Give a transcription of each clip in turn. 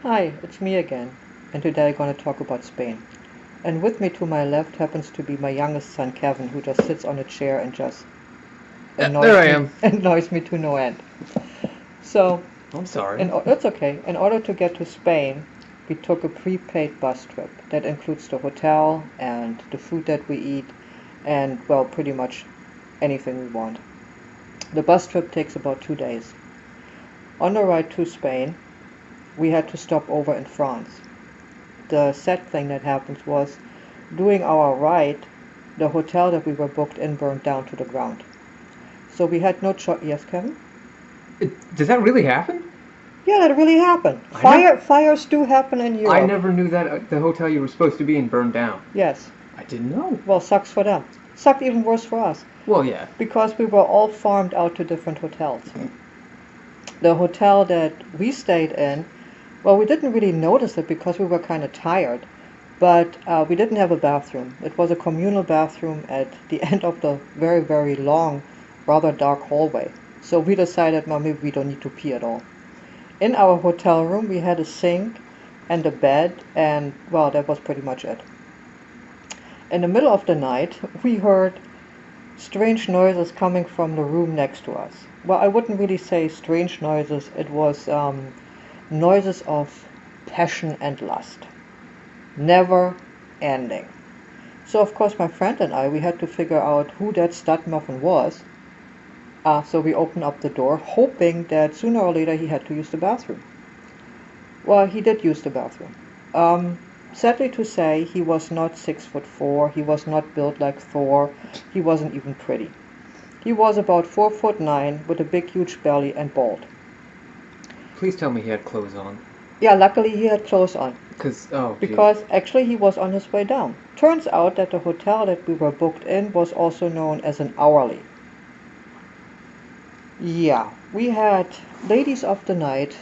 Hi, it's me again, and today I'm going to talk about Spain. And with me to my left happens to be my youngest son Kevin, who just sits on a chair and just There I annoys me am. annoys me to no end. So, I'm sorry. it's okay. In order to get to Spain, we took a prepaid bus trip that includes the hotel and the food that we eat, and well, pretty much anything we want. The bus trip takes about 2 days. On the ride to Spain, we had to stop over in France. The sad thing that happened was during our ride, the hotel that we were booked in burned down to the ground. So we had no choice. Yes, Kevin? Does that really happen? Yeah, that really happened. I never, Fires do happen in I Europe. never knew that the hotel you were supposed to be in burned down. Yes. I didn't know. Well, sucks for them. Sucked even worse for us Well, yeah. because we were all farmed out to different hotels. The hotel that we stayed in, well, we didn't really notice it because we were kind of tired, but we didn't have a bathroom. It was a communal bathroom at the end of the very, very long, rather dark hallway. So we decided, no, maybe we don't need to pee at all. In our hotel room, we had a sink and a bed, and well, that was pretty much it. In the middle of the night, we heard strange noises coming from the room next to us. Well, I wouldn't really say strange noises, it was noises of passion and lust. Never ending. So, of course, my friend and I, we had to figure out who that stud muffin was. So we opened up the door, hoping that sooner or later he had to use the bathroom. Well, he did use the bathroom. Um, Sadly to say, he was not 6'4". He was not built like Thor. He wasn't even pretty. He was about 4'9" with a big, huge belly and bald. Please tell me he had clothes on. Yeah, luckily he had clothes on Oh, geez. because actually he was on his way down. Turns out that the hotel that we were booked in was also known as an hourly. Yeah, we had ladies of the night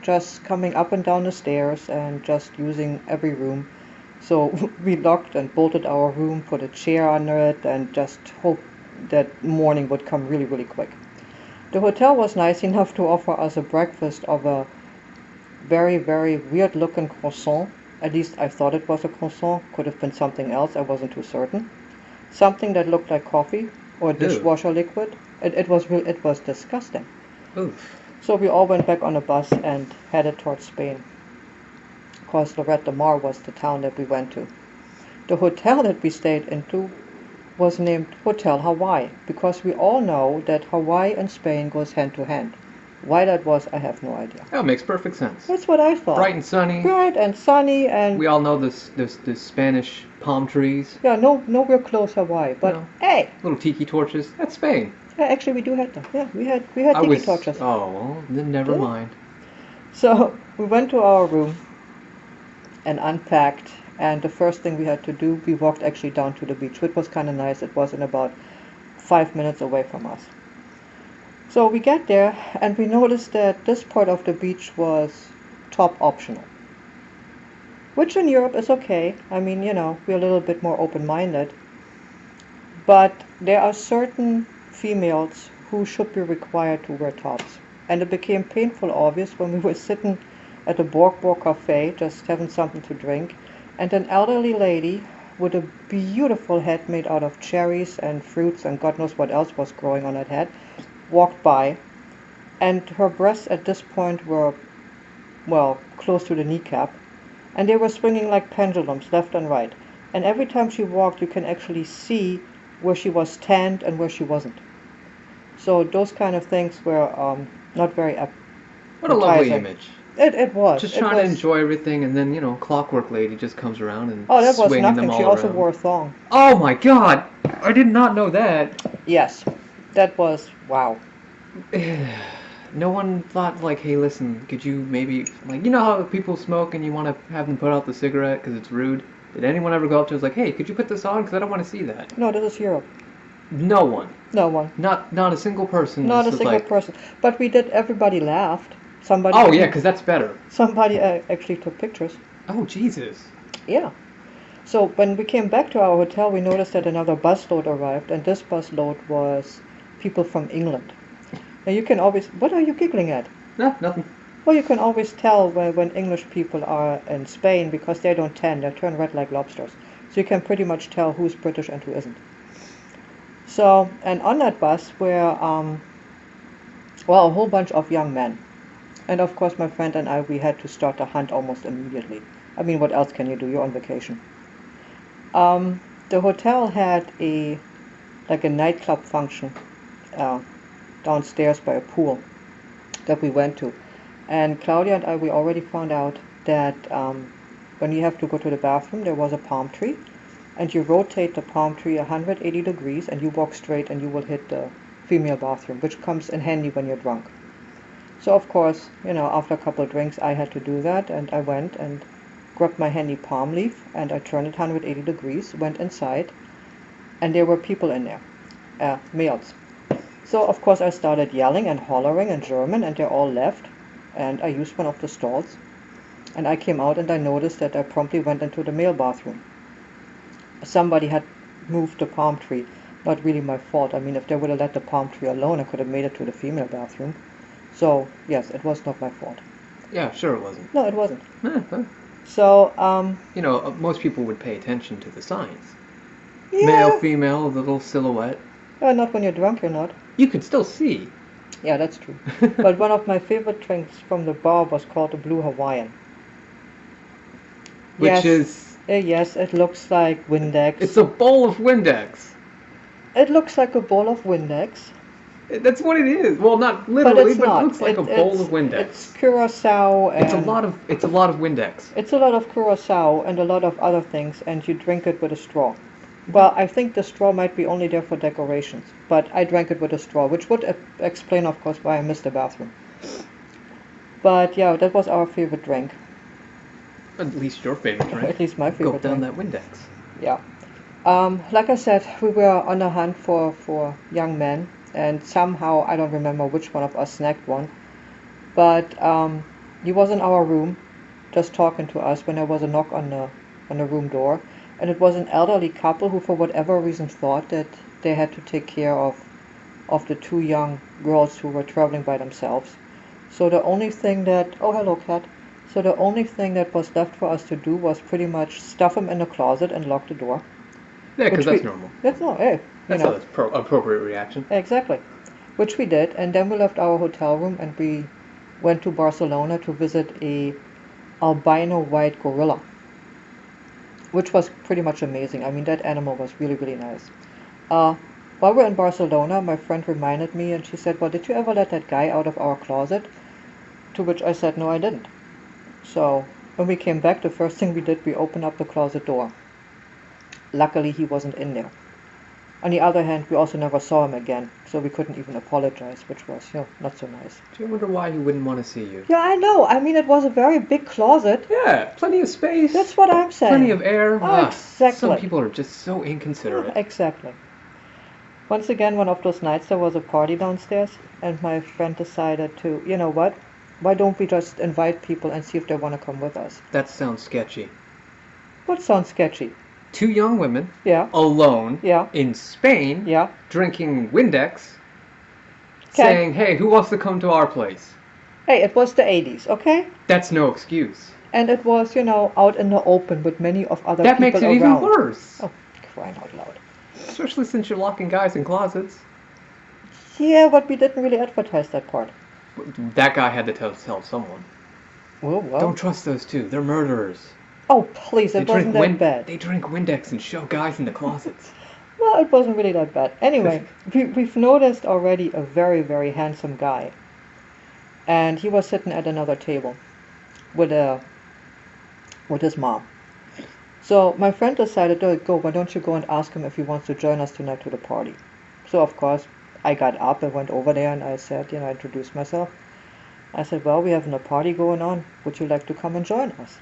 just coming up and down the stairs and just using every room. So we locked and bolted our room, put a chair under it, and just hoped that morning would come really, really quick. The hotel was nice enough to offer us a breakfast of a very, very weird looking croissant. At least I thought it was a croissant. Could have been something else, I wasn't too certain. Something that looked like coffee or Ew. dishwasher liquid. It was disgusting. Oof. So we all went back on a bus and headed towards Spain. Of course, Lloret de Mar was the town that we went to. The hotel that we stayed into was named Hotel Hawaii because we all know that Hawaii and Spain goes hand to hand. Why that was, I have no idea. That makes perfect sense. That's what I thought. Bright and sunny. Bright and sunny and We all know this Spanish palm trees. yeah, no real close Hawaii, but No. hey, Little tiki torches. That's Spain. yeah, actually we do have them. Yeah, we had I tiki was. torches. Oh, well, then never Yeah. mind. So we went to our room and unpacked. And the first thing we had to do, we walked actually down to the beach, which was kind of nice. It wasn't about 5 minutes away from us. So we get there and we noticed that this part of the beach was top optional, which in Europe is okay. I mean, we're a little bit more open-minded. But there are certain females who should be required to wear tops. And it became painful obvious when we were sitting at a Borgborg cafe just having something to drink, and an elderly lady with a beautiful head made out of cherries and fruits and God knows what else was growing on that head walked by, and her breasts at this point were, well, close to the kneecap, and they were swinging like pendulums left and right. And every time she walked, you can actually see where she was tanned and where she wasn't. So those kind of things were not very What a lovely appetizing. image. It was. Just It trying to was. enjoy everything, and then Clockwork Lady just comes around and Oh, that was swinging them nothing. She all also around. wore a thong. Oh my God! I did not know that. Yes, that was wow. No one thought like, hey, listen, could you maybe like how people smoke and you want to have them put out the cigarette because it's rude? Did anyone ever go up to us like, hey, could you put this on because I don't want to see that? No, this is Europe. No one. No one. Not a single person. Not just a was single like, person. But we did. Everybody laughed. Somebody. oh yeah, because that's better. Somebody actually took pictures. Oh Jesus. Yeah. So when we came back to our hotel, we noticed that another busload arrived, and this busload was people from England. Now you can always. What are you giggling at? No, nothing. Well, you can always tell when English people are in Spain because they don't tan, they turn red like lobsters. So you can pretty much tell who's British and who isn't. So, and on that bus were, well, a whole bunch of young men. And of course, my friend and I, we had to start a hunt almost immediately. I mean, what else can you do? You're on vacation. The hotel had like a nightclub function uh, downstairs by a pool that we went to. And Claudia and I, we already found out that when you have to go to the bathroom, there was a palm tree, and you rotate the palm tree 180 degrees, and you walk straight, and you will hit the female bathroom, which comes in handy when you're drunk. So of course, after a couple of drinks, I had to do that, and I went and grabbed my handy palm leaf, and I turned it 180 degrees, went inside, and there were people in there, males. So of course I started yelling and hollering in German, and they all left, and I used one of the stalls, and I came out and I noticed that I promptly went into the male bathroom. Somebody had moved the palm tree. Not really my fault. I mean, if they would have let the palm tree alone, I could have made it to the female bathroom. So, yes, it was not my fault. Yeah, sure it wasn't. No, it wasn't. Huh. So, Most people would pay attention to the signs. yeah. Male, female, the little silhouette. Not when you're drunk, you're not. You could still see. Yeah, that's true. But one of my favorite drinks from the bar was called the Blue Hawaiian. Which Yes. is... Yes, it looks like Windex. It's a bowl of Windex. It looks like a bowl of Windex. That's what it is. Well, not But literally, it's but not. it looks like a bowl of Windex. It's Curacao and... It's a lot of Windex. It's a lot of Curacao and a lot of other things, and you drink it with a straw. Well, I think the straw might be only there for decorations, but I drank it with a straw, which would explain, of course, why I missed the bathroom. But yeah, that was our favorite drink. At least your favorite drink. At least my Go favorite down drink. that Windex. Yeah. Like I said, we were on a hunt for young men, and somehow, I don't remember which one of us snagged one, but he was in our room, just talking to us when there was a knock on the room door, and it was an elderly couple who, for whatever reason, thought that they had to take care of the two young girls who were traveling by themselves. So the only thing that... Oh, hello, cat. So the only thing that was left for us to do was pretty much stuff them in the closet and lock the door. Yeah, because Which that's we- normal. That's not, hey, That's an appropriate reaction. Exactly. Which we did, and then we left our hotel room and we went to Barcelona to visit a albino white gorilla, which was pretty much amazing. I mean, that animal was really, really nice. While we're in Barcelona, my friend reminded me, and she said, well, did you ever let that guy out of our closet? To which I said, no, I didn't. So when we came back, the first thing we did, we opened up the closet door. Luckily, he wasn't in there. On the other hand, we also never saw him again, so we couldn't even apologize, which was, not so nice. Do you wonder why he wouldn't want to see you? Yeah, I know. I mean, it was a very big closet. Yeah, plenty of space. That's what I'm saying. Plenty of air. Exactly. Some people are just so inconsiderate. Exactly. Once again, one of those nights, there was a party downstairs, and my friend decided to, you know what? Why don't we just invite people and see if they want to come with us? That sounds sketchy. What sounds sketchy? Two young women, Yeah, alone, yeah, in Spain, yeah. drinking Windex, Okay. saying, hey, who wants to come to our place? Hey, it was the 80s, okay? That's no excuse. And it was, out in the open with many of other That people makes it around. even worse. Oh, crying out loud. Especially since you're locking guys in closets. Yeah, but we didn't really advertise that part. That guy had to tell someone. Well. Don't trust those two. They're murderers. Oh, please, it wasn't that bad. They drink Windex and show guys in the closets. Well, it wasn't really that bad. Anyway, we've noticed already a very, very handsome guy. And he was sitting at another table with his mom. So my friend decided, why don't you go and ask him if he wants to join us tonight to the party. So, of course, I got up and went over there and I said, I introduced myself. I said, well, we have a party going on. Would you like to come and join us?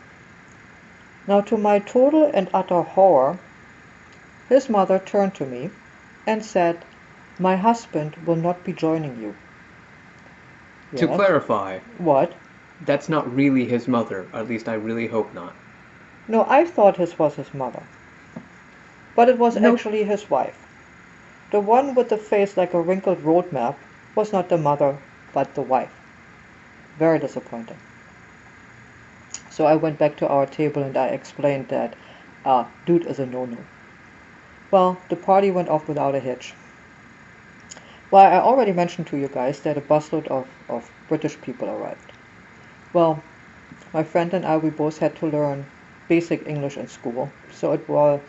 Now, to my total and utter horror, his mother turned to me and said, my husband will not be joining you. To Yes. clarify, What? that's not really his mother. At least I really hope not. No, I thought his was his mother. But it was Nope. actually his wife. The one with the face like a wrinkled road map was not the mother, but the wife. Very disappointing. So I went back to our table and I explained that dude is a no-no. Well, the party went off without a hitch. Well, I already mentioned to you guys that a busload of British people arrived. Well, my friend and I, we both had to learn basic English in school, so it was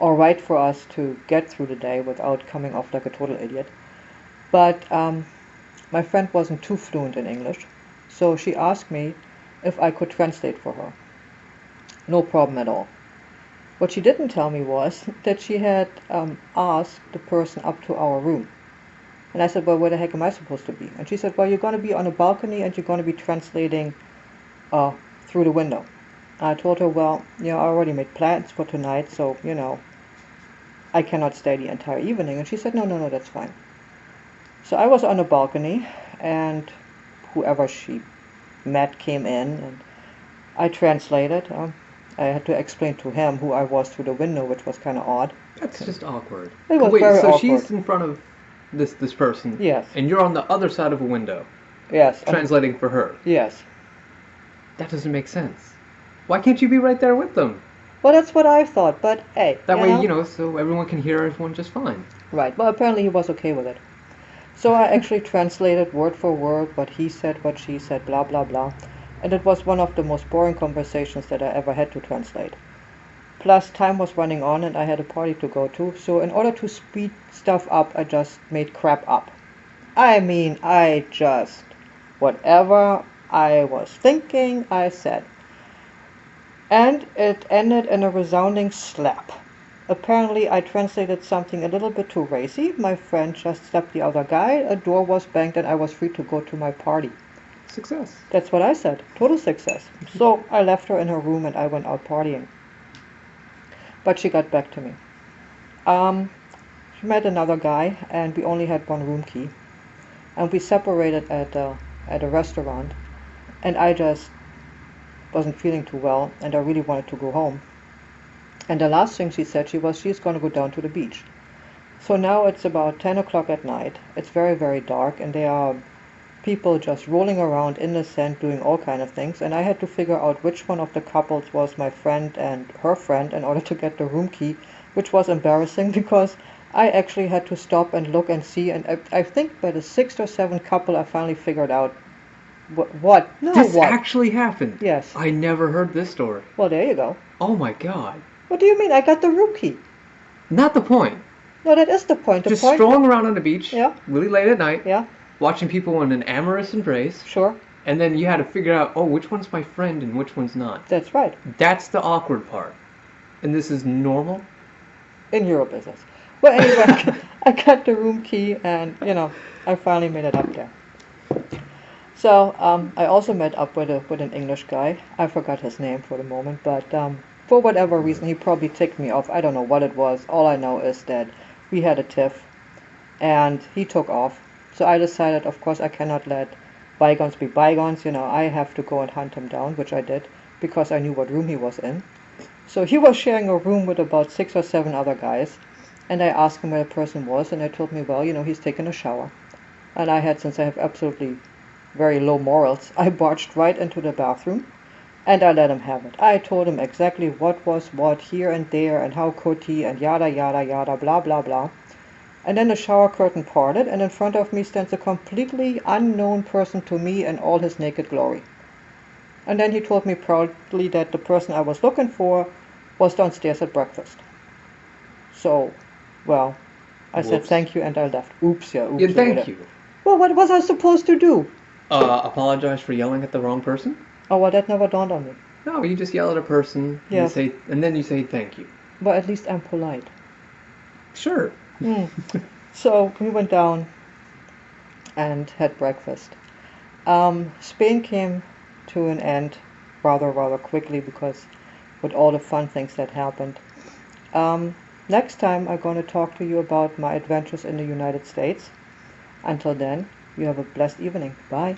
alright for us to get through the day without coming off like a total idiot. But my friend wasn't too fluent in English, so she asked me if I could translate for her. No problem at all. What she didn't tell me was that she had asked the person up to our room. And I said, well, where the heck am I supposed to be? And she said, well, you're going to be on a balcony and you're going to be translating through the window. I told her, well, I already made plans for tonight, so, I cannot stay the entire evening. And she said, no, that's fine. So I was on a balcony, and whoever she met came in, and I translated. I had to explain to him who I was through the window, which was kind of odd. That's just awkward. It was Wait, very so awkward. she's in front of this person. Yes. And you're on the other side of a window. Yes. Translating for her. Yes. That doesn't make sense. Why can't you be right there with them? Well, that's what I thought, but hey. That way, so everyone can hear everyone just fine. Right. Well, apparently he was okay with it. So I actually translated word for word what he said, what she said, blah, blah, blah. And it was one of the most boring conversations that I ever had to translate. Plus, time was running on and I had a party to go to, so in order to speed stuff up, I just made crap up. Whatever I was thinking, I said. And it ended in a resounding slap. Apparently, I translated something a little bit too racy. My friend just slapped the other guy, a door was banged, and I was free to go to my party. Success. That's what I said. Total success. So I left her in her room and I went out partying. But she got back to me. She met another guy, and we only had one room key. And we separated at a restaurant, and I just wasn't feeling too well, and I really wanted to go home. And the last thing she said, she's going to go down to the beach. So now it's about 10 o'clock at night. It's very, very dark, and there are people just rolling around in the sand doing all kind of things, and I had to figure out which one of the couples was my friend and her friend in order to get the room key, which was embarrassing because I actually had to stop and look and see, and I think by the sixth or seventh couple I finally figured out what? No, this what? actually happened. Yes. I never heard this story. Well, there you go. Oh my god. What do you mean? I got the room key. Not the point. No, that is the point. The Just point. strolling around on the beach, Yeah. really late at night, Yeah, watching people in an amorous embrace, sure. and then you had to figure out, oh, which one's my friend and which one's not. That's right. That's the awkward part. And this is normal? In your business. Well, anyway, I got the room key, and I finally made it up there. So I also met up with an English guy. I forgot his name for the moment, but for whatever reason, he probably ticked me off. I don't know what it was. All I know is that we had a tiff, and he took off. So I decided, of course, I cannot let bygones be bygones. I have to go and hunt him down, which I did, because I knew what room he was in. So he was sharing a room with about 6 or 7 other guys, and I asked him where the person was, and they told me, well, he's taking a shower. And I had, since I have absolutely very low morals, I barged right into the bathroom, and I let him have it. I told him exactly what was what here and there, and how could he, and yada yada yada, blah blah blah. And then the shower curtain parted, and in front of me stands a completely unknown person to me in all his naked glory. And then he told me proudly that the person I was looking for was downstairs at breakfast. So, well, I said Whoops. thank you and I left. Oops, yeah, oops. Yeah, thank you. Well, what was I supposed to do? Apologize for yelling at the wrong person? Oh, well, that never dawned on me. No, you just yell at a person, Yes. and then you say thank you. But at least I'm polite. Sure. So we went down and had breakfast. Spain came to an end rather quickly because with all the fun things that happened. Next time I'm going to talk to you about my adventures in the United States. Until then, you have a blessed evening. Bye.